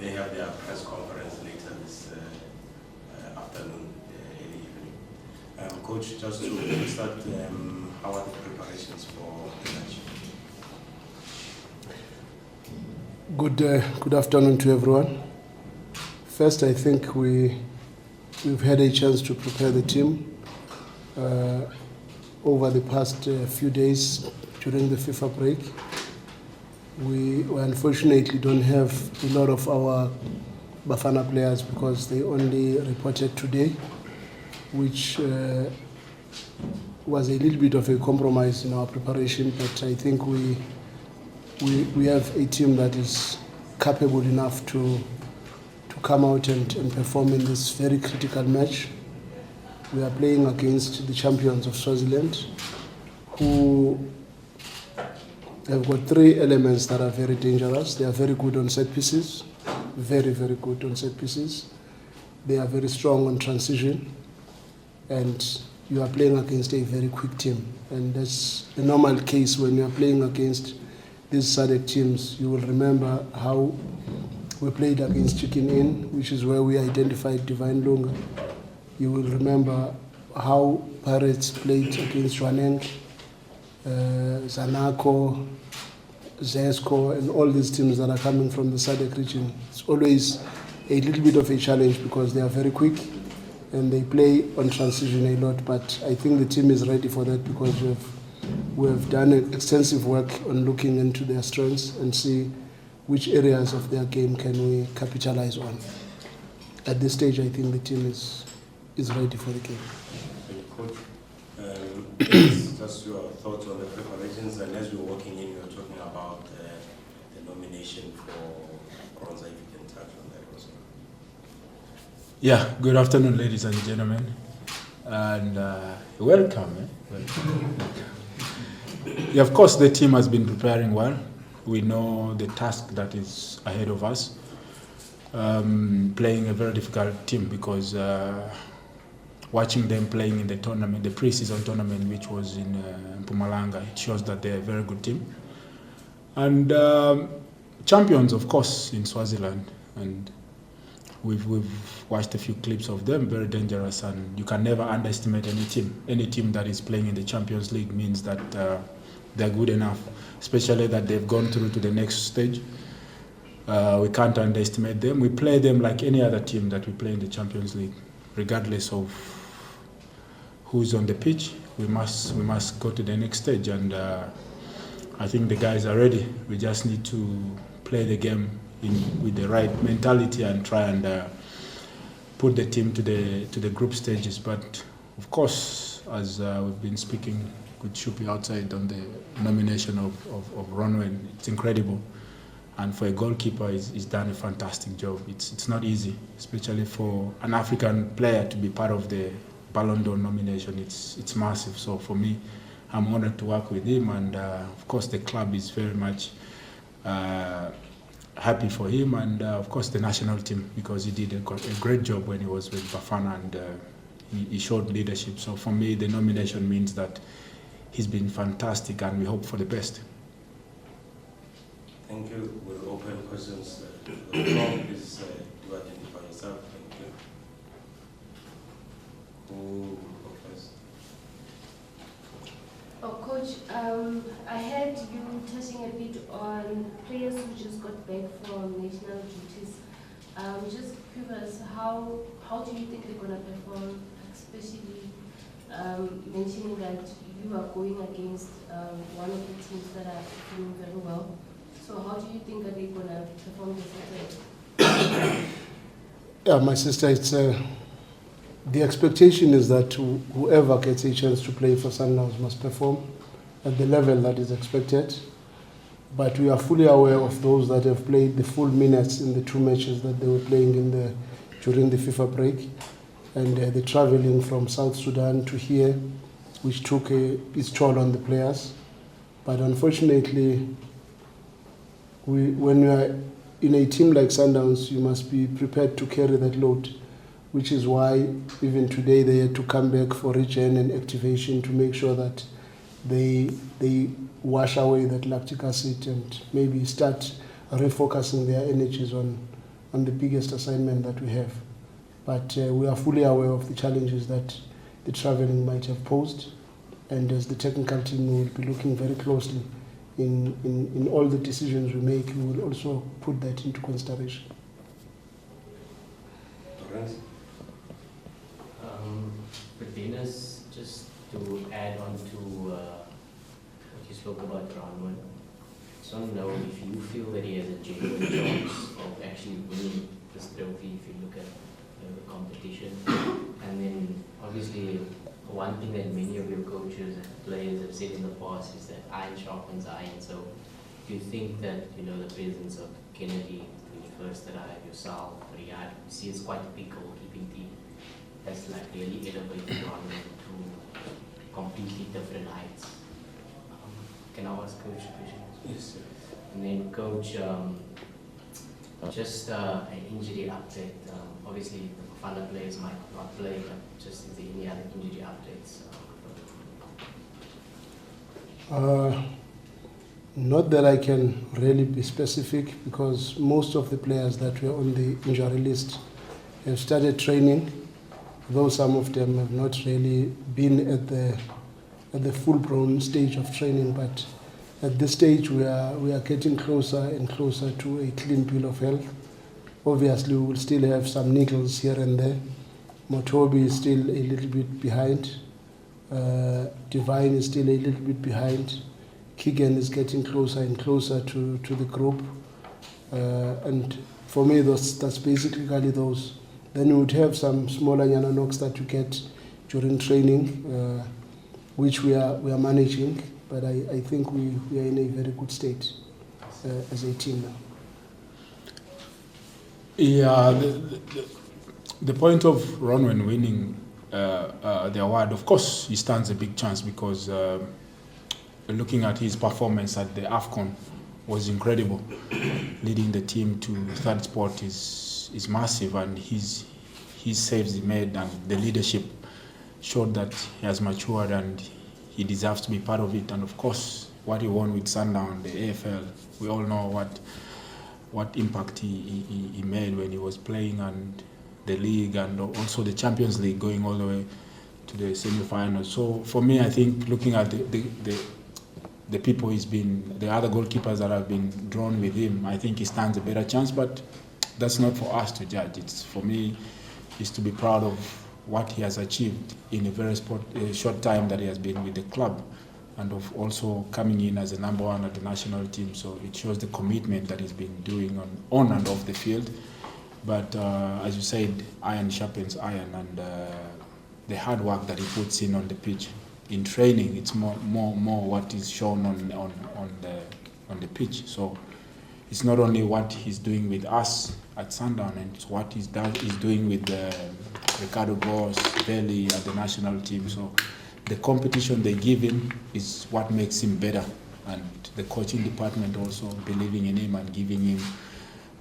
they have their press conference later this afternoon, early evening. Coach, just to start, how are the preparations for the match? Good afternoon to everyone. First, I think we've had a chance to prepare the team over the past few days during the FIFA break. We unfortunately don't have a lot of our Bafana players because they only reported today, which was a little bit of a compromise in our preparation, but I think we have a team that is capable enough to come out and perform in this very critical match. We are playing against the champions of Swaziland, who have got three elements that are very dangerous. They are very good on set pieces, very good on set pieces. They are very strong on transition, and you are playing against a very quick team. And that's a normal case when you are playing against these SADC teams. You will remember how we played against Chicken Inn, which is where we identified Divine Lunga. You will remember how Pirates played against Ronwen, Zanaco, Zesco, and all these teams that are coming from the SADC region. It's always a little bit of a challenge because they are very quick and they play on transition a lot. But I think the team is ready for that because we have done extensive work on looking into their strengths and see which areas of their game can we capitalize on. At this stage, I think the team is ready for the game. Coach, just your thoughts on the preparations, and as we're walking in, you're talking about the nomination for bronze. If you can touch on that also. Yeah, good afternoon, ladies and gentlemen, and welcome. Yeah, of course, the team has been preparing well. We know the task that is ahead of us. Playing a very difficult team because watching them playing in the tournament, the pre-season tournament, which was in Mpumalanga, it shows that they're a very good team. And champions, of course, in Swaziland. And we've watched a few clips of them, very dangerous. And you can never underestimate any team. Any team that is playing in the Champions League means that they're good enough, especially that they've gone through to the next stage. We can't underestimate them. We play them like any other team that we play in the Champions League, regardless of who's on the pitch. We must go to the next stage, and I think the guys are ready. We just need to play the game with the right mentality and try and put the team to the group stages. But of course, as we've been speaking with Shupi outside on the nomination of Ronwen, it's incredible. And for a goalkeeper, he's done a fantastic job. It's not easy, especially for an African player to be part of the Ballon d'Or nomination. It's massive. So for me, I'm honored to work with him, and of course the club is very much happy for him, and of course the national team, because he did a great job when he was with Bafana, and he showed leadership. So for me, the nomination means that he's been fantastic, and we hope for the best. Thank you. We'll open questions. The floor, please do identify yourself. Thank you. Who goes first? Oh, Coach, I heard you touching a bit on players who just got back from national duties. Just curious, how do you think they're going to perform, especially mentioning that you are going against one of the teams that are doing very well? So how do you think are they going to perform this? Yeah, my sister, it's the expectation is that whoever gets a chance to play for Sundowns must perform at the level that is expected. But we are fully aware of those that have played the full minutes in the two matches that they were playing during the FIFA break, and the traveling from South Sudan to here, which took its toll on the players. But unfortunately, when you are in a team like Sundowns, you must be prepared to carry that load, which is why even today they had to come back for regen and activation to make sure that they wash away that lactic acid and maybe start refocusing their energies on on the biggest assignment that we have. But we are fully aware of the challenges that the traveling might have posed, and as the technical team, we will be looking very closely in all the decisions we make. We will also put that into consideration. But Denis, just to add on to what you spoke about Ronwen, I just want to know if you feel that he has a genuine chance of actually winning this trophy if you look at the competition. And then obviously one thing that many of your coaches and players have said in the past is that iron sharpens iron. So do you think that, the presence of Kennedy, when you first arrived, yourself, Riyadh, you see it's quite a big goalkeeping team that's like really elevated on to completely different heights? Can I ask Coach a question? Yes, sir. And then Coach, just an injury update. Obviously the Bafana players might not play, but just is there any other injury updates? Not that I can really be specific, because most of the players that were on the injury list have started training, though some of them have not really been at the full-blown stage of training. But at this stage, we are getting closer and closer to a clean bill of health. Obviously, we will still have some niggles here and there. Motobi is still a little bit behind. Divine is still a little bit behind. Keegan is getting closer and closer to the group. And for me, that's basically those. Then we would have some smaller Yana knocks that you get during training, which we are managing. But I think we are in a very good state as a team now. Yeah, the point of Ronwen winning the award, of course, he stands a big chance, because looking at his performance at the AFCON was incredible. Leading the team to third spot is massive, and his saves he made and the leadership showed that he has matured and he deserves to be part of it. And of course, what he won with Sundowns, the AFL, we all know what impact he made when he was playing, and the league, and also the Champions League, going all the way to the semi-finals. So for me, I think looking at the people the other goalkeepers that have been drawn with him, I think he stands a better chance. But that's not for us to judge. It's for me, is to be proud of what he has achieved in a very short time that he has been with the club, and of also coming in as a number one at the national team. So it shows the commitment that he's been doing on and off the field. But as you said, iron sharpens iron, and the hard work that he puts in on the pitch, in training, it's more what is shown on the pitch. So it's not only what he's doing with us at Sundowns, and it's what he's doing with Ricardo Gross, Veli at the national team. So the competition they give him is what makes him better, and the coaching department also believing in him and giving him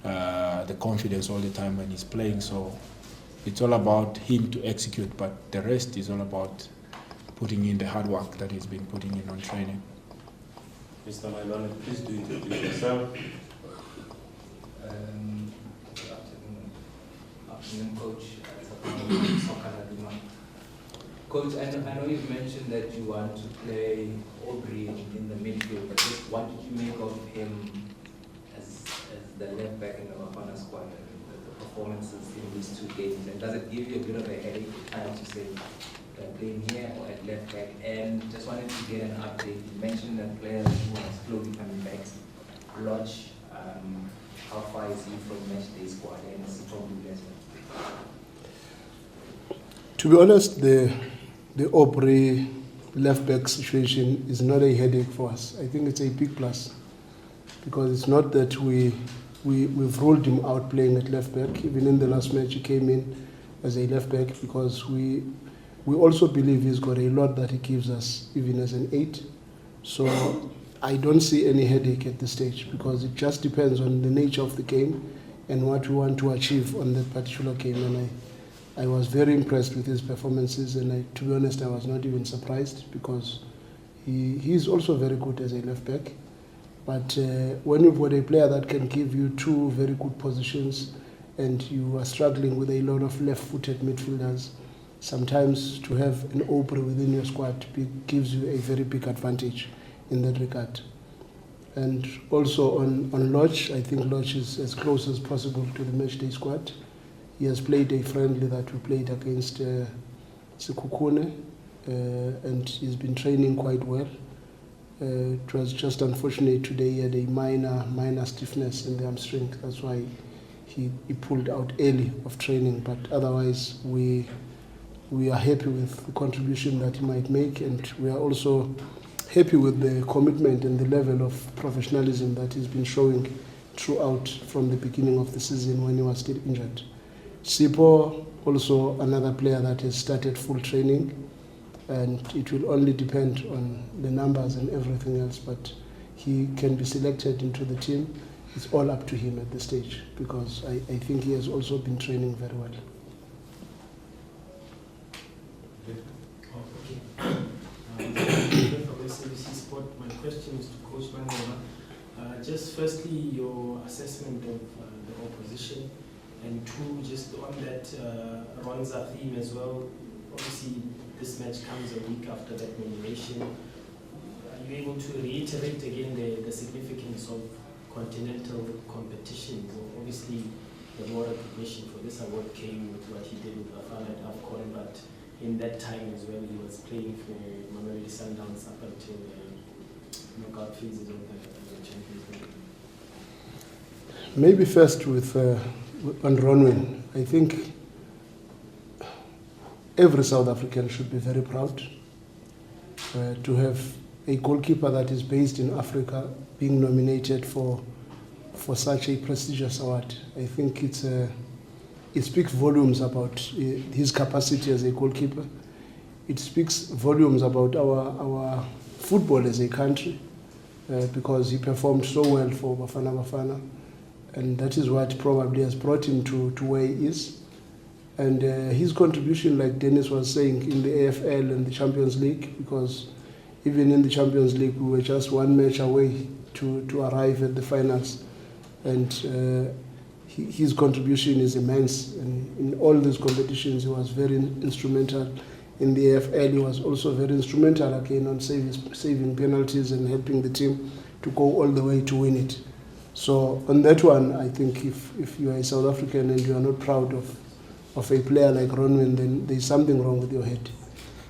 the confidence all the time when he's playing. So it's all about him to execute, but the rest is all about putting in the hard work that he's been putting in on training. Mr. Mamelodi, please do introduce yourself. Good afternoon, Coach. Coach, I know you've mentioned that you want to play Aubrey in the midfield, but just what did you make of him as the left back in the Bafana squad, the performances in these two games? And does it give you a bit of a headache time to say playing here or at left back? And just wanted to get an update. You mentioned that players who are slowly coming back. Lorch, how far is he from match day squad, and is he probably less? To be honest, the Aubrey left back situation is not a headache for us. I think it's a big plus, because it's not that we've ruled him out playing at left back. Even in the last match, he came in as a left back, because we also believe he's got a lot that he gives us, even as an 8. So I don't see any headache at this stage, because it just depends on the nature of the game and what we want to achieve on that particular game. And I was very impressed with his performances, and to be honest, I was not even surprised, because he's also very good as a left back. But when you've got a player that can give you two very good positions and you are struggling with a lot of left-footed midfielders, sometimes to have an Aubrey within your squad gives you a very big advantage in that regard. And also on Lorch, I think Lorch is as close as possible to the matchday squad. He has played a friendly that we played against Sekhukhune, and he's been training quite well. It was just unfortunate today he had a minor stiffness in the hamstring. That's why he pulled out early of training. But otherwise, we are happy with the contribution that he might make, and we are also happy with the commitment and the level of professionalism that he's been showing throughout from the beginning of the season when he was still injured. Sipo, also another player that has started full training, and it will only depend on the numbers and everything else, but he can be selected into the team. It's all up to him at this stage, because I think he has also been training very well. From SABC Sport, my question is to Coach Manqoba. Just firstly, your assessment of the opposition, and two, just on that Ronza theme as well. Obviously, this match comes a week after that nomination. Are you able to reiterate again the significance of continental competition? Obviously, the more recognition for this award came with what he did with Bafana at AFCON, but in that time as well, he was playing for Mamelodi Sundowns up until the knockout phases of the Champions League. Maybe first with on Ronwen. I think every South African should be very proud to have a goalkeeper that is based in Africa being nominated for such a prestigious award. I think it speaks volumes about his capacity as a goalkeeper. It speaks volumes about our football as a country, because he performed so well for Bafana, and that is what probably has brought him to where he is. And his contribution, like Denis was saying, in the AFL and the Champions League, because even in the Champions League we were just one match away to arrive at the finals, and his contribution is immense. And in all these competitions he was very instrumental. In the AFL he was also very instrumental again on saving penalties and helping the team to go all the way to win it. So on that one, I think if you are a South African and you are not proud of a player like Ronwen, then there's something wrong with your head.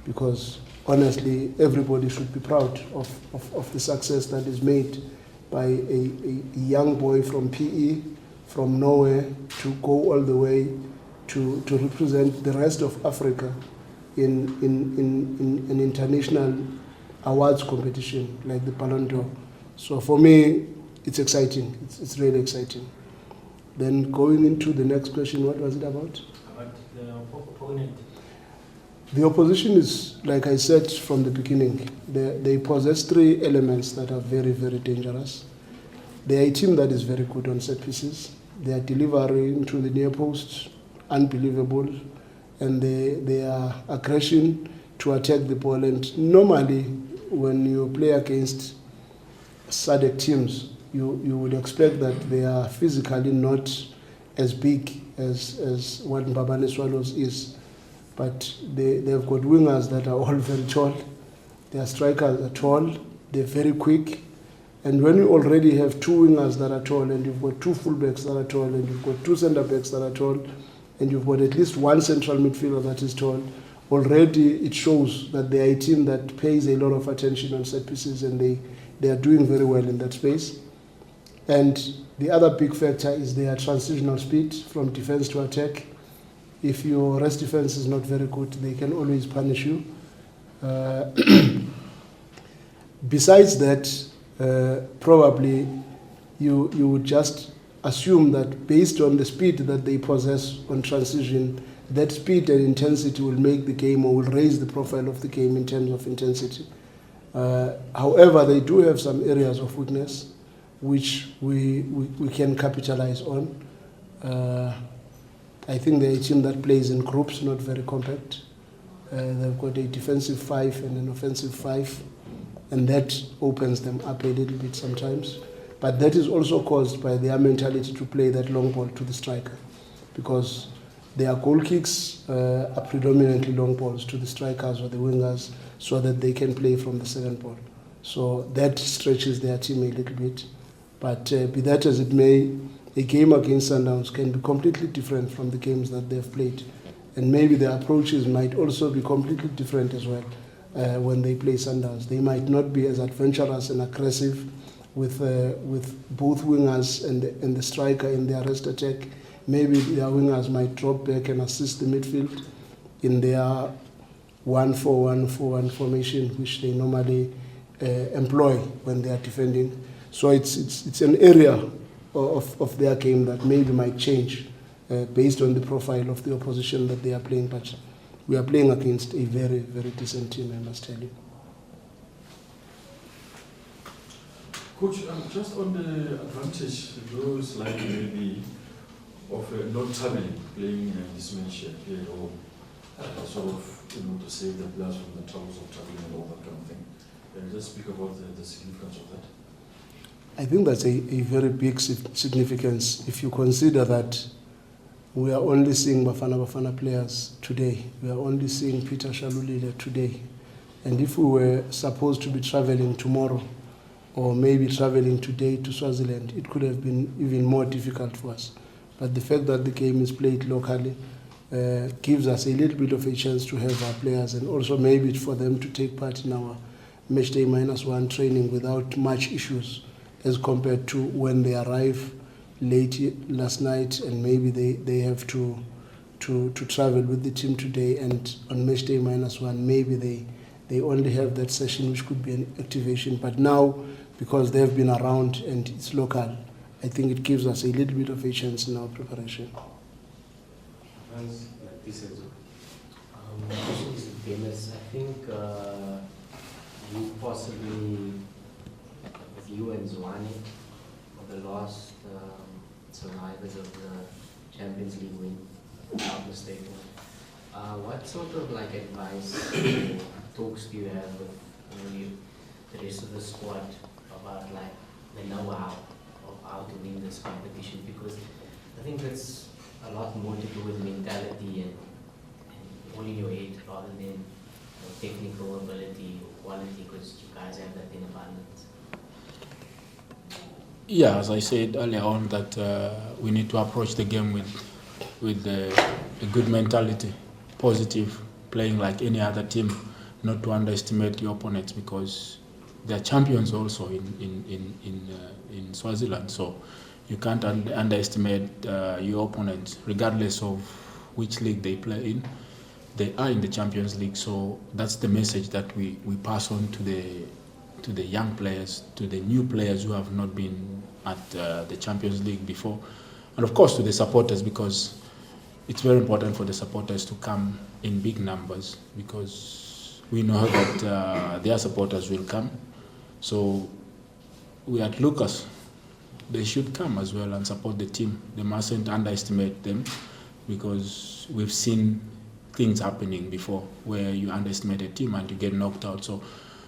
Because honestly, everybody should be proud of the success that is made by a young boy from PE, from nowhere, to go all the way to represent the rest of Africa in an international awards competition like the Ballon d'Or. So for me, it's exciting. It's really exciting. Then going into the next question, what was it about? About the opponent. The opposition is, like I said from the beginning, they possess three elements that are very, very dangerous. They are a team that is very good on set pieces. Their delivery into the near post, unbelievable. And their aggression to attack the ball. And normally, when you play against SADC teams, you would expect that they are physically not as big as what Mbabane Swallows is. But they've got wingers that are all very tall. Their strikers are tall. They're very quick. And when you already have two wingers that are tall, and you've got two fullbacks that are tall, and you've got two centre-backs that are tall, and you've got at least one central midfielder that is tall, already it shows that they are a team that pays a lot of attention on set pieces, and they are doing very well in that space. And the other big factor is their transitional speed from defense to attack. If your rest defense is not very good, they can always punish you. Besides that, probably you would just assume that based on the speed that they possess on transition, that speed and intensity will make the game, or will raise the profile of the game in terms of intensity. However, they do have some areas of weakness which we can capitalize on. I think they're a team that plays in groups, not very compact. They've got a defensive 5 and an offensive 5, and that opens them up a little bit sometimes. But that is also caused by their mentality to play that long ball to the striker. because their goal kicks are predominantly long balls to the strikers or the wingers so that they can play from the second ball. So that stretches their team a little bit. But be that as it may, a game against Sundowns can be completely different from the games that they've played. And maybe the approaches might also be completely different as well when they play Sundowns. They might not be as adventurous and aggressive with both wingers and the striker in their rest attack. Maybe their wingers might drop back and assist the midfield in their 1-4-1 formation, which they normally employ when they are defending. So it's an area of their game that maybe might change based on the profile of the opposition that they are playing. But we are playing against a very, very decent team, I must tell you. Coach, just on the advantage, those like maybe of not traveling, playing this match here at home, sort of, to save the players from the troubles of traveling and all that kind of thing. Just speak about the significance of that. I think that's a very big significance if you consider that we are only seeing Bafana players today. We are only seeing Peter Shalulile today. And if we were supposed to be traveling tomorrow, or maybe traveling today to Swaziland, it could have been even more difficult for us. But the fact that the game is played locally gives us a little bit of a chance to have our players, and also maybe for them to take part in our matchday -1 training without much issues as compared to when they arrive late last night and maybe they have to travel with the team today, and on matchday -1 maybe they only have that session which could be an activation. But now, because they've been around and it's local, I think it gives us a little bit of a chance in our preparation. Dennis, I think you possibly, with you and Zwane, are the last survivors of the Champions League win, if I'm not mistaken. What sort of advice or talks do you have with the rest of the squad about the know-how of how to win this competition? Because I think that's a lot more to do with mentality and all in your head rather than technical ability or quality, because you guys have that in abundance. Yeah, as I said earlier on, that we need to approach the game with a good mentality, positive, playing like any other team, not to underestimate your opponents, because they are champions also in Swaziland. So you can't underestimate your opponents, regardless of which league they play in. They are in the Champions League, so that's the message that we pass on to the young players, to the new players who have not been at the Champions League before, and of course to the supporters, because it's very important for the supporters to come in big numbers, because we know that their supporters will come. So we at Lucas, they should come as well and support the team. They mustn't underestimate them, because we've seen things happening before where you underestimate a team and you get knocked out. So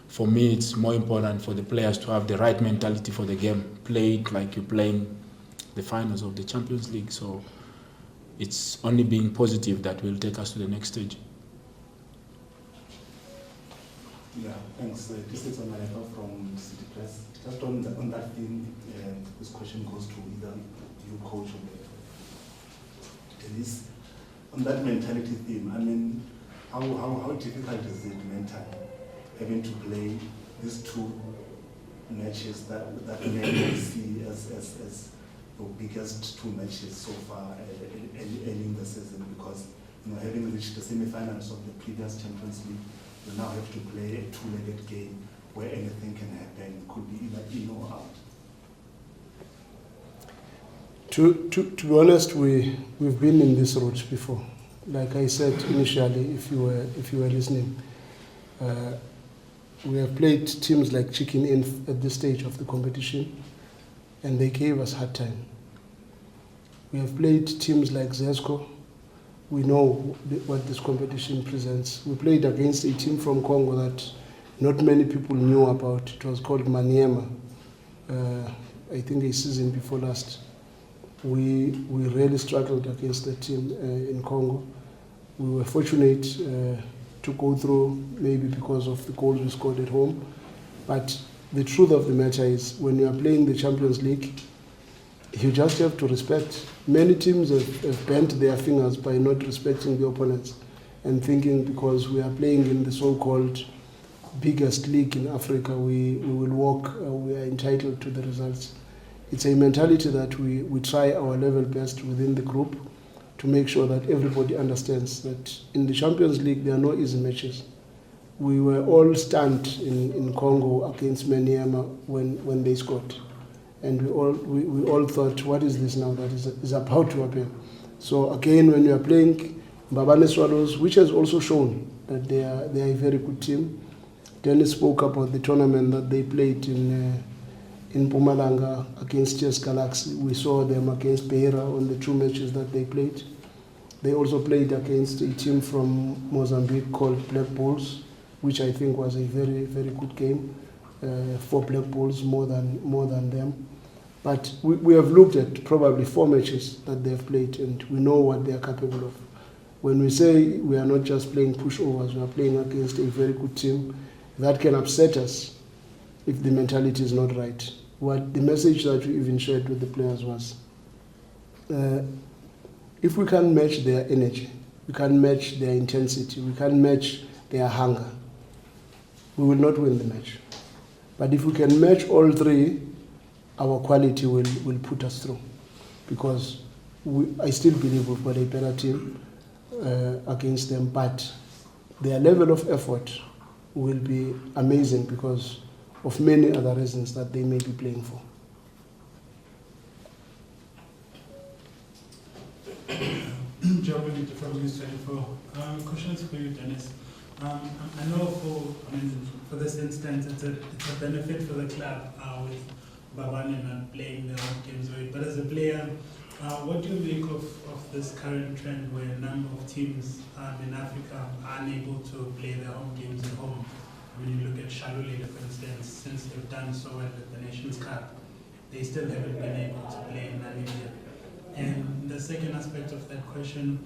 for me, it's more important for the players to have the right mentality for the game. Play it like you're playing the finals of the Champions League. So it's only being positive that will take us to the next stage. Yeah, thanks. This is Onyango from City Press. Just on that theme, this question goes to either you, coach, or Denis. On that mentality theme, I mean, how difficult is it mentally having to play these two matches that we see as your biggest two matches so far early in the season? Because having reached the semi-finals of the previous Champions League, you now have to play a two-legged game where anything can happen. It could be either in or out. To be honest, we've been in this route before. Like I said initially, if you were listening, we have played teams like Chicken Inn at this stage of the competition, and they gave us hard time. We have played teams like Zesco. We know what this competition presents. We played against a team from Congo that not many people knew about. It was called Maniema, I think a season before last. we really struggled against the team in Congo. We were fortunate to go through, maybe because of the goals we scored at home. But the truth of the matter is, when you are playing the Champions League, you just have to respect. Many teams have bent their fingers by not respecting the opponents and thinking because we are playing in the so-called biggest league in Africa, we will walk, we are entitled to the results. It's a mentality that we try our level best within the group to make sure that everybody understands that in the Champions League there are no easy matches. We were all stunned in Congo against Maniema when they scored. And we all thought, what is this now that is about to happen? So again, when you are playing Mbabane Swallows, which has also shown that they are a very good team. Denis spoke about the tournament that they played in Mpumalanga against Chess Galaxy. We saw them against Beira on the 2 matches that they played. They also played against a team from Mozambique called Black Bulls, which I think was a very, very good game for Black Bulls, more than them. But we have looked at probably 4 matches that they have played, and we know what they are capable of. When we say we are not just playing pushovers, we are playing against a very good team that can upset us if the mentality is not right. What the message that we even shared with the players was, if we can't match their energy, we can't match their intensity, we can't match their hunger, we will not win the match. But if we can match all 3, our quality will put us through. Because I still believe we've got a better team against them, but their level of effort will be amazing because of many other reasons that they may be playing for. Job from News 24. Questions for you, Dennis. I know for this instance, it's a benefit for the club with Mbabane not playing the home games, but as a player, what do you make of this current trend where a number of teams in Africa are unable to play their home games at home? I mean, you look at Shalulile, for instance, since they've done so well at the Nations Cup, they still haven't been able to play in Namibia. And the second aspect of that question,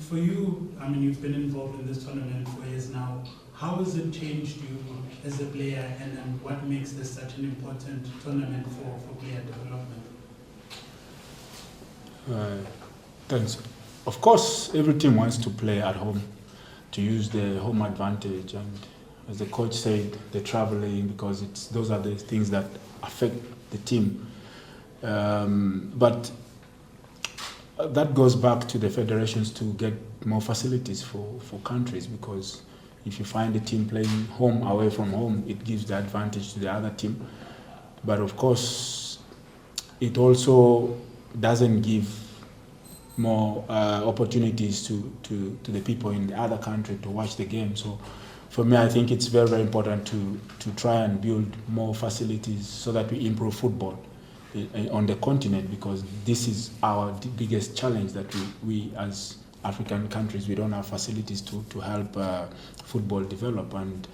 for you, I mean, you've been involved in this tournament for years now. How has it changed you as a player, and what makes this such an important tournament for player development? Thanks. Of course, every team wants to play at home, to use the home advantage, and as the coach said, the traveling, because those are the things that affect the team. But that goes back to the federations to get more facilities for countries, because if you find a team playing home away from home, it gives the advantage to the other team. But of course, it also doesn't give more opportunities to the people in the other country to watch the game. So for me, I think it's very, very important to try and build more facilities so that we improve football on the continent, because this is our biggest challenge, that we as African countries, we don't have facilities to help football develop. And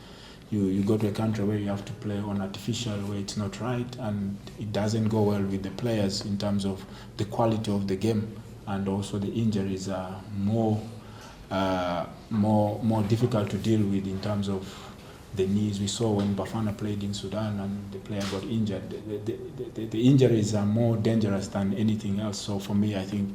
you go to a country where you have to play on artificial, where it's not right, and it doesn't go well with the players in terms of the quality of the game, and also the injuries are more difficult to deal with in terms of the knees. We saw when Bafana played in Sudan and the player got injured. The injuries are more dangerous than anything else. So for me, I think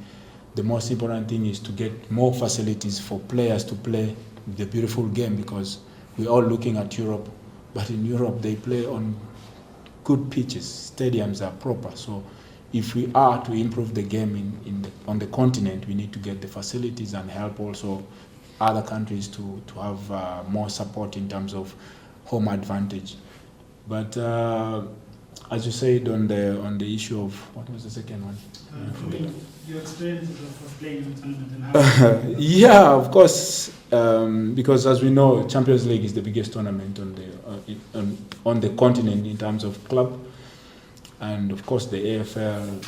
the most important thing is to get more facilities for players to play the beautiful game, because we're all looking at Europe, but in Europe they play on good pitches, stadiums are proper. So if we are to improve the game on the continent, we need to get the facilities and help also other countries to have more support in terms of home advantage. But as you said on the issue of, what was the second one? Your experiences of playing in the tournament and how yeah, of course, because as we know, Champions League is the biggest tournament on the continent in terms of club, and of course the AFL.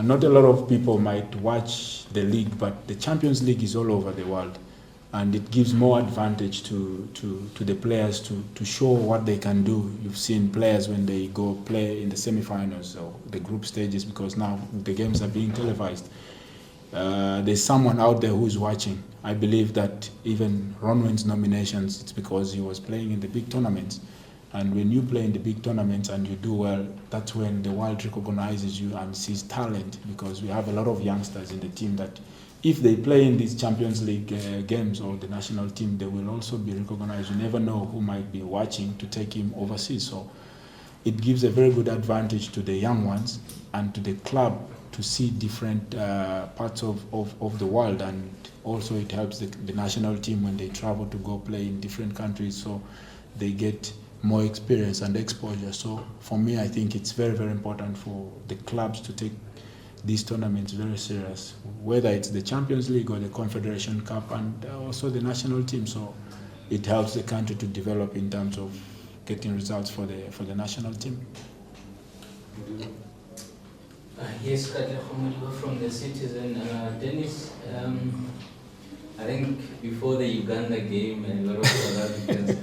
Not a lot of people might watch the league, but the Champions League is all over the world. and it gives more advantage to the players to show what they can do. You've seen players when they go play in the semi-finals or the group stages, because now the games are being televised. There's someone out there who's watching. I believe that even Ronwen's nominations, it's because he was playing in the big tournaments. And when you play in the big tournaments and you do well, that's when the world recognizes you and sees talent, because we have a lot of youngsters in the team that if they play in these Champions League games or the national team, they will also be recognized. You never know who might be watching to take him overseas. So it gives a very good advantage to the young ones and to the club to see different parts of the world, and also it helps the national team when they travel to go play in different countries, so they get more experience and exposure. So for me, I think it's very, very important for the clubs to take these tournaments very serious, whether it's the Champions League or the Confederation Cup, and also the national team. So it helps the country to develop in terms of getting results for the national team. Yes, Katle Khomodiwa from the Citizen. Dennis, I think before the Uganda game, a lot of South Africans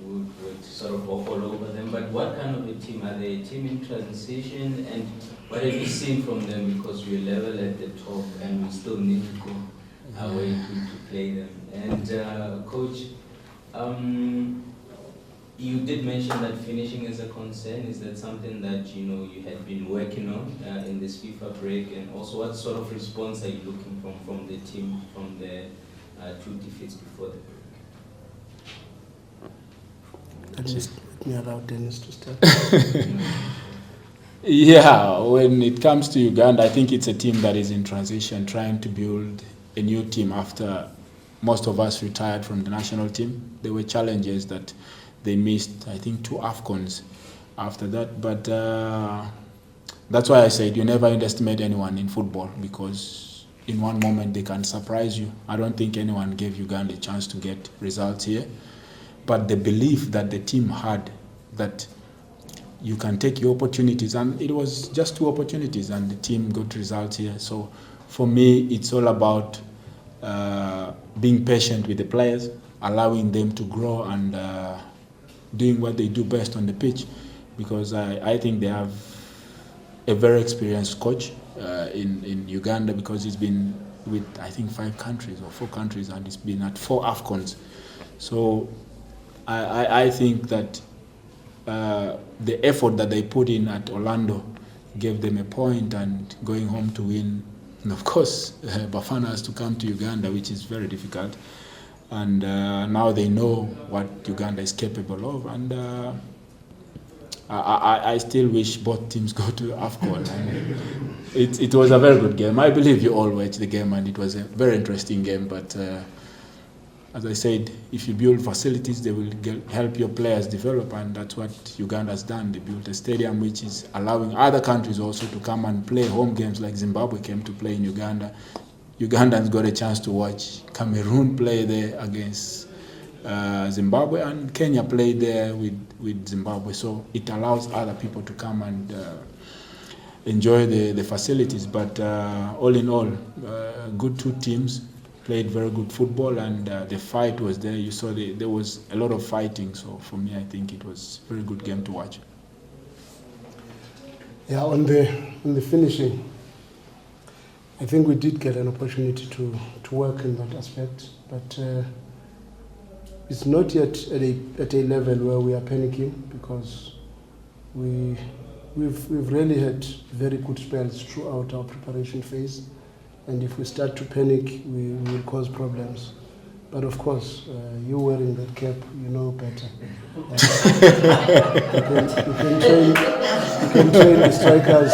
would sort of walk all over them. But what kind of a team? Are they a team in transition? And what have you seen from them? Because we're level at the top and we still need to go away to play them. And Coach, you did mention that finishing is a concern. Is that something that you had been working on in this FIFA break? And also, what sort of response are you looking from the team from the 2 defeats before the break? Let me allow Dennis to start. Yeah, when it comes to Uganda, I think it's a team that is in transition, trying to build a new team after most of us retired from the national team. There were challenges that they missed, I think, 2 AFCONs after that. But that's why I said you never underestimate anyone in football, because in one moment they can surprise you. I don't think anyone gave Uganda a chance to get results here. But the belief that the team had that you can take your opportunities, and it was just 2 opportunities and the team got results here. So for me, it's all about being patient with the players, allowing them to grow and doing what they do best on the pitch, because I think they have a very experienced coach in Uganda, because he's been with, I think, 5 countries or 4 countries, and he's been at 4 AFCONs. So I think that the effort that they put in at Orlando gave them a point, and going home to win. And of course, Bafana has to come to Uganda, which is very difficult. And now they know what Uganda is capable of. And I still wish both teams go to AFCON. And it was a very good game. I believe you all watched the game, and it was a very interesting game. But as I said, if you build facilities, they will help your players develop, and that's what Uganda has done. They built a stadium which is allowing other countries also to come and play home games, like Zimbabwe came to play in Uganda. Ugandans got a chance to watch Cameroon play there against Zimbabwe, and Kenya played there with Zimbabwe. So it allows other people to come and enjoy the facilities. But all in all, good 2 teams. Played very good football, and the fight was there. You saw there was a lot of fighting. So for me, I think it was a very good game to watch. Yeah, on the finishing, I think we did get an opportunity to work in that aspect, but it's not yet at a level where we are panicking, because we've really had very good spells throughout our preparation phase. And if we start to panic, we will cause problems. But of course, you wearing that cap, you know better. You can train the strikers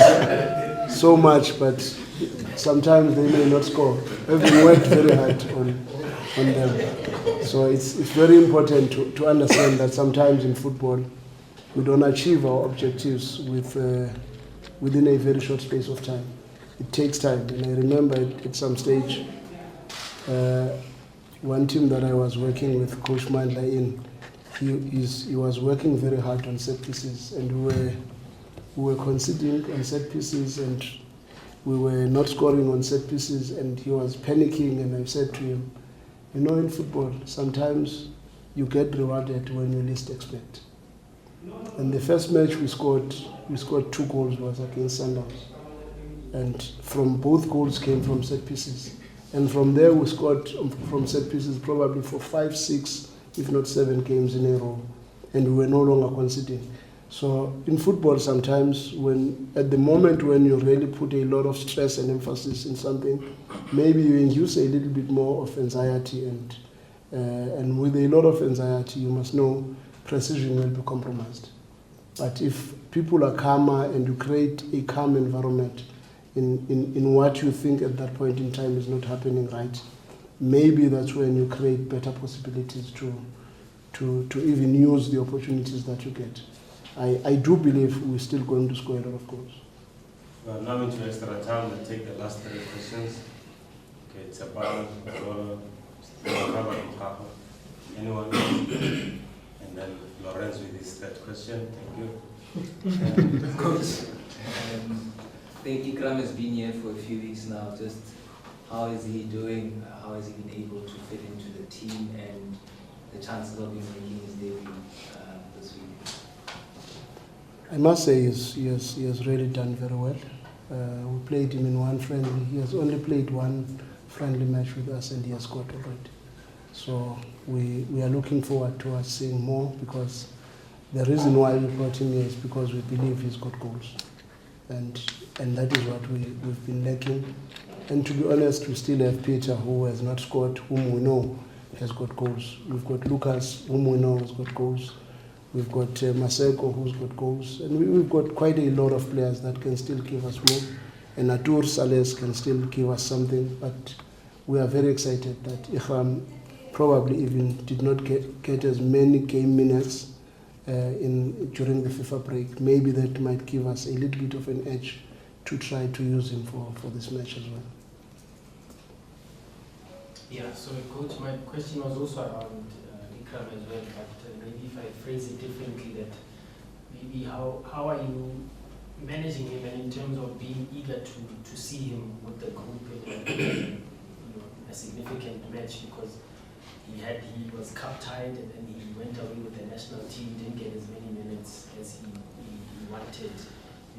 so much, but sometimes they may not score. Having worked very hard on them. So it's very important to understand that sometimes in football, we don't achieve our objectives within a very short space of time. It takes time, and I remember at some stage, one team that I was working with, Coach Mandla in, he was working very hard on set pieces, and we were conceding on set pieces, and we were not scoring on set pieces, and he was panicking, and I said to him, You know, in football, sometimes you get rewarded when you least expect. And the first match we scored 2 goals was against Sundowns. And from both goals came from set pieces. And from there we scored from set pieces probably for 5, 6, if not 7 games in a row. And we were no longer conceding. So in football sometimes, at the moment when you really put a lot of stress and emphasis in something, maybe you induce a little bit more of anxiety, and with a lot of anxiety, you must know precision will be compromised. But if people are calmer and you create a calm environment in what you think at that point in time is not happening right, maybe that's when you create better possibilities to even use the opportunities that you get. I do believe we're still going to score a lot of goals. Well, now into extra time, we'll take the last 3 questions. Okay, it's about anyone? And then Lawrence with his 3rd question. Thank you. Coach, I think Ikram has been here for a few weeks now. Just how is he doing? How has he been able to fit into the team and the chances of him making his debut this week? I must say he has really done very well. We played him in one friendly. He has only played one friendly match with us and he has scored already. So we are looking forward to us seeing more, because the reason why we brought him here is because we believe he's got goals. And that is what we've been lacking. And to be honest, we still have Peter, who has not scored, whom we know has got goals. We've got Lucas, whom we know has got goals. We've got Maseko, who's got goals. And we've got quite a lot of players that can still give us more. And Atur Sales can still give us something. But we are very excited that Ikram probably even did not get as many game minutes during the FIFA break. Maybe that might give us a little bit of an edge to try to use him for this match as well. Yeah, so Coach, my question was also around Ikram as well, but maybe if I phrase it differently, that maybe how are you managing him, and in terms of being eager to see him with the group in a significant match, because he was cup-tied and then he went away with the national team, didn't get as many minutes as he wanted.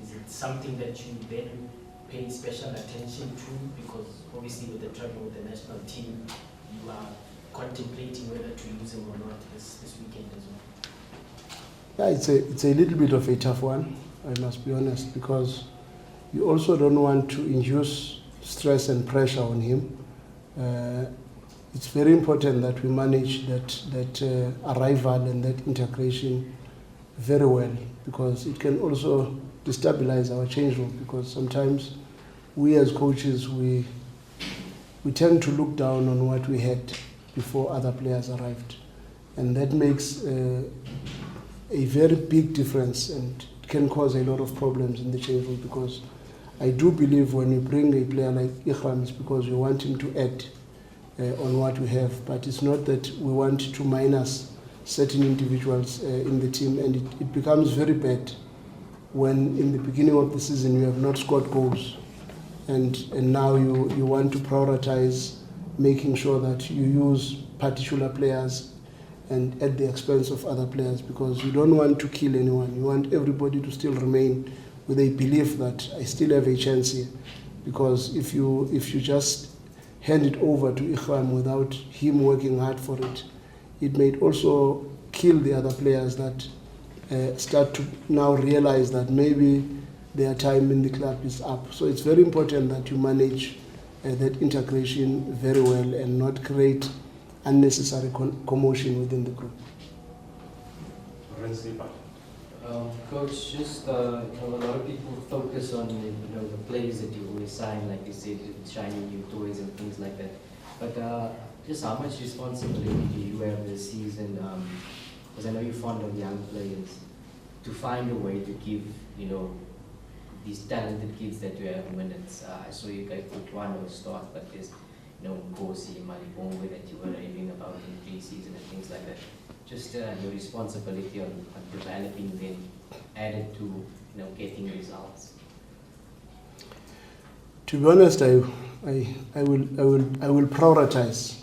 Is it something that you then pay special attention to? Because obviously with the travel with the national team, you are contemplating whether to use him or not this weekend as well. Yeah, it's a little bit of a tough one, I must be honest, because you also don't want to induce stress and pressure on him. It's very important that we manage that arrival and that integration very well, because it can also destabilize our change room, because sometimes we as coaches, we tend to look down on what we had before other players arrived. And that makes a very big difference, and it can cause a lot of problems in the change room, because I do believe when you bring a player like Ikram, it's because you want him to add on what we have, but it's not that we want to minus certain individuals in the team, and it becomes very bad when in the beginning of the season you have not scored goals, and now you want to prioritize making sure that you use particular players and at the expense of other players, because you don't want to kill anyone. You want everybody to still remain with a belief that I still have a chance here, because if you just hand it over to Ikram without him working hard for it, it may also kill the other players that start to now realize that maybe their time in the club is up. So it's very important that you manage that integration very well and not create unnecessary commotion within the group. Coach, just a lot of people focus on the players that you always sign, like you said, shiny new toys and things like that. But just how much responsibility do you have this season? Because I know you're fond of young players, to find a way to give these talented kids that you have minutes. I saw you guys put one of the start, but there's Nkosi, Malibongwe that you were raving about in pre-season and things like that. Just your responsibility on developing them, added to getting results. To be honest, I will prioritize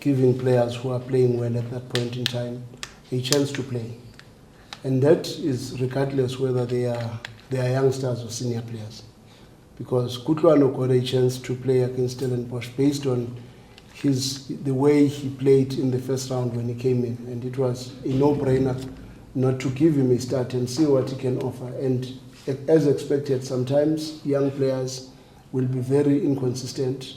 giving players who are playing well at that point in time a chance to play. And that is regardless whether they are youngsters or senior players. Because Kutlwano got a chance to play against Stellenbosch based on the way he played in the first round when he came in. And it was a no-brainer not to give him a start and see what he can offer. And as expected, sometimes young players will be very inconsistent.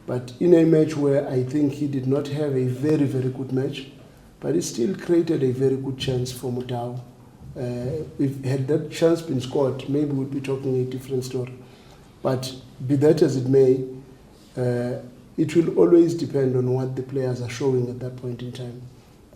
But in a match where I think he did not have a very, very good match, but he still created a very good chance for Mutau. Had that chance been scored, maybe we'd be talking a different story. But be that as it may, it will always depend on what the players are showing at that point in time.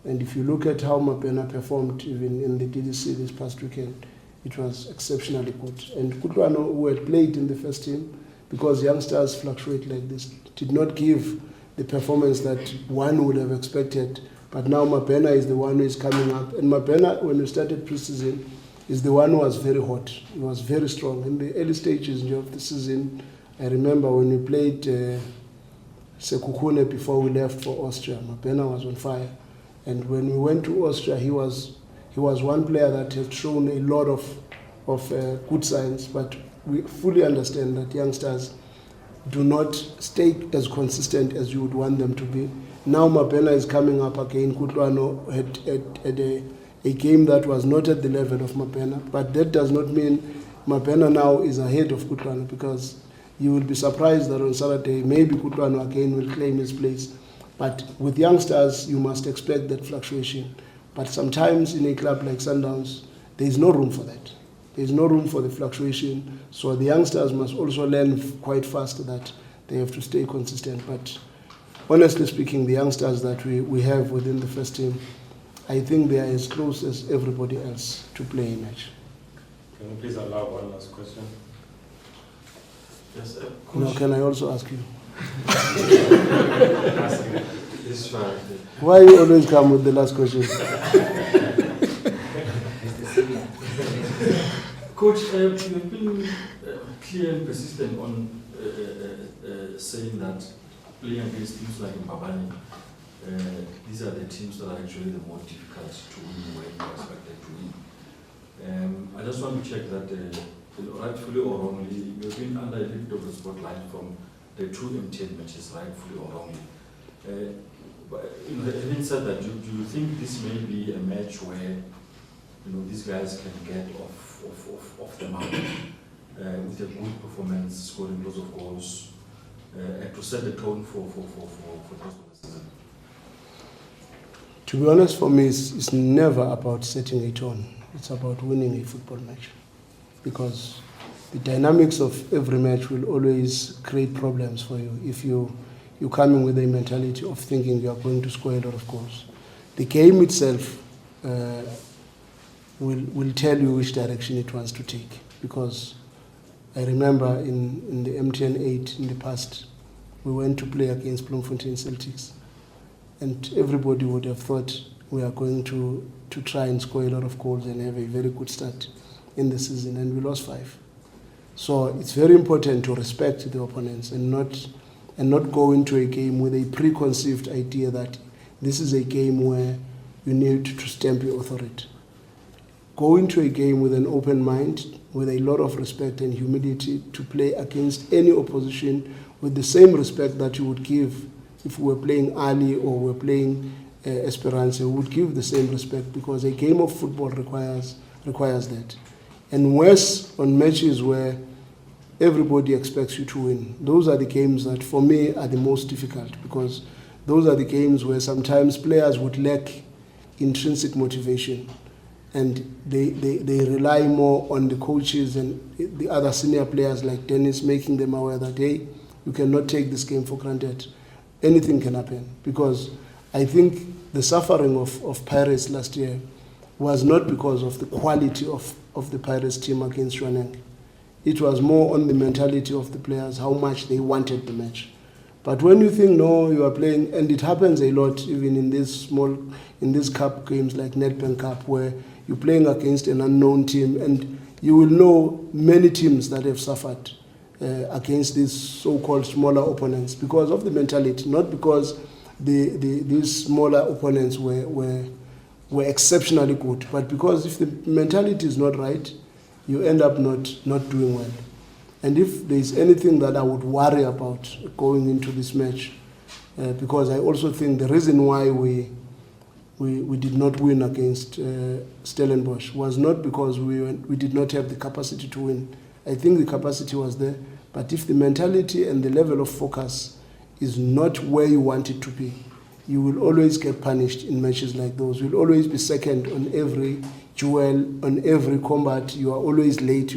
And if you look at how Mapena performed even in the DDC this past weekend, it was exceptionally good. And Kutlwano, who had played in the first team, because youngsters fluctuate like this, did not give the performance that one would have expected. But now Mapena is the one who is coming up. And Mapena, when we started pre-season, is the one who was very hot. He was very strong. In the early stages of the season, I remember when we played Sekukune before we left for Austria, Mapena was on fire. And when we went to Austria, he was one player that had shown a lot of good signs, but we fully understand that youngsters do not stay as consistent as you would want them to be. Now Mapena is coming up again. Kutlwano had a game that was not at the level of Mapena, but that does not mean Mapena now is ahead of Kutlwano, because you will be surprised that on Saturday maybe Kutlwano again will claim his place. But with youngsters, you must expect that fluctuation. But sometimes in a club like Sundowns, there is no room for that. There is no room for the fluctuation. So the youngsters must also learn quite fast that they have to stay consistent. But honestly speaking, the youngsters that we have within the first team, I think they are as close as everybody else to play a match. Can you please allow one last question? Yes, Now, can I also ask you? This is fine. Why you always come with the last question? Coach, you've been clear and persistent on saying that playing against teams like Mbabane, these are the teams that are actually the more difficult to win when you are expected to win. I just want to check that, rightfully or wrongly, you've been under a little bit of the spotlight from the two MTN matches, rightfully or wrongly. But having said that, do you think this may be a match where these guys can get off the mark with a good performance, scoring lots of goals, and to set the tone for the rest of the season? To be honest, for me, it's never about setting a tone. It's about winning a football match. Because the dynamics of every match will always create problems for you if you're coming with a mentality of thinking you are going to score a lot of goals. The game itself will tell you which direction it wants to take. Because I remember in the MTN 8 in the past, we went to play against Bloemfontein Celtics. And everybody would have thought we are going to try and score a lot of goals and have a very good start in the season, and we lost 5. So it's very important to respect the opponents and not go into a game with a preconceived idea that this is a game where you need to stamp your authority. Go into a game with an open mind, with a lot of respect and humility to play against any opposition with the same respect that you would give if we were playing Ali or we're playing Esperance. We would give the same respect, because a game of football requires that. And worse on matches where everybody expects you to win. Those are the games that, for me, are the most difficult, because those are the games where sometimes players would lack intrinsic motivation, and they rely more on the coaches and the other senior players like Denis making them aware that, hey, you cannot take this game for granted. Anything can happen. Because I think the suffering of Pirates last year was not because of the quality of the Pirates team against Ronwen. It was more on the mentality of the players, how much they wanted the match. But when you think, no, you are playing, and it happens a lot even in these cup games like Nedbank Cup, where you're playing against an unknown team, and you will know many teams that have suffered against these so-called smaller opponents because of the mentality, not because these smaller opponents were exceptionally good. But because if the mentality is not right, you end up not doing well. And if there is anything that I would worry about going into this match, because I also think the reason why we did not win against Stellenbosch was not because we did not have the capacity to win. I think the capacity was there, but if the mentality and the level of focus is not where you want it to be, you will always get punished in matches like those. You'll always be second on every duel, on every combat. You are always late,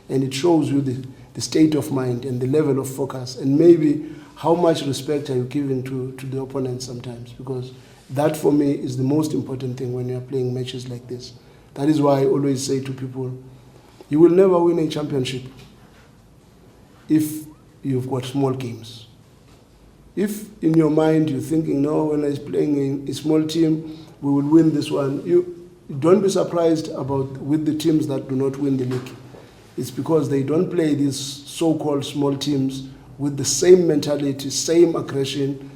and it shows you the state of mind and the level of focus, and maybe how much respect are you giving to the opponent sometimes, because that for me is the most important thing when you are playing matches like this. That is why I always say to people, you will never win a championship if you've got small games. If in your mind you're thinking, no, when I'm playing a small team, we will win this one, you don't be surprised with the teams that do not win the league. It's because they don't play these so-called small teams with the same mentality, same aggression.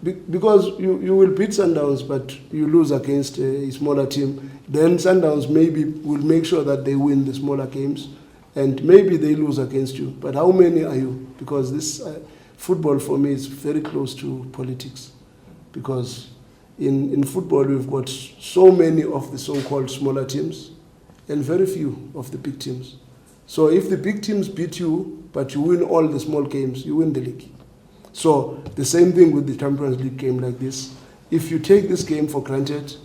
Because you will beat Sundowns, but you lose against a smaller team. Then Sundowns maybe will make sure that they win the smaller games, and maybe they lose against you. But how many are you? Because this football for me is very close to politics. Because in football we've got so many of the so-called smaller teams and very few of the big teams. So if the big teams beat you, but you win all the small games, you win the league. So the same thing with the Champions League game like this. If you take this game for granted,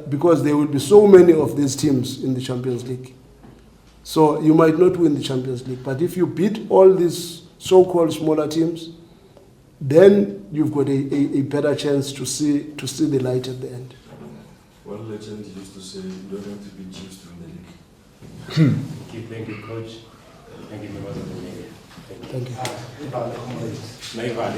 because there will be so many of these teams in the Champions League, so you might not win the Champions League. But if you beat all these so-called smaller teams, then you've got a better chance to see the light at the end. One legend used to say, you don't have to be Chiefs to win the league. Thank you, Coach. Thank you, members of the media. Thank you. Thank you.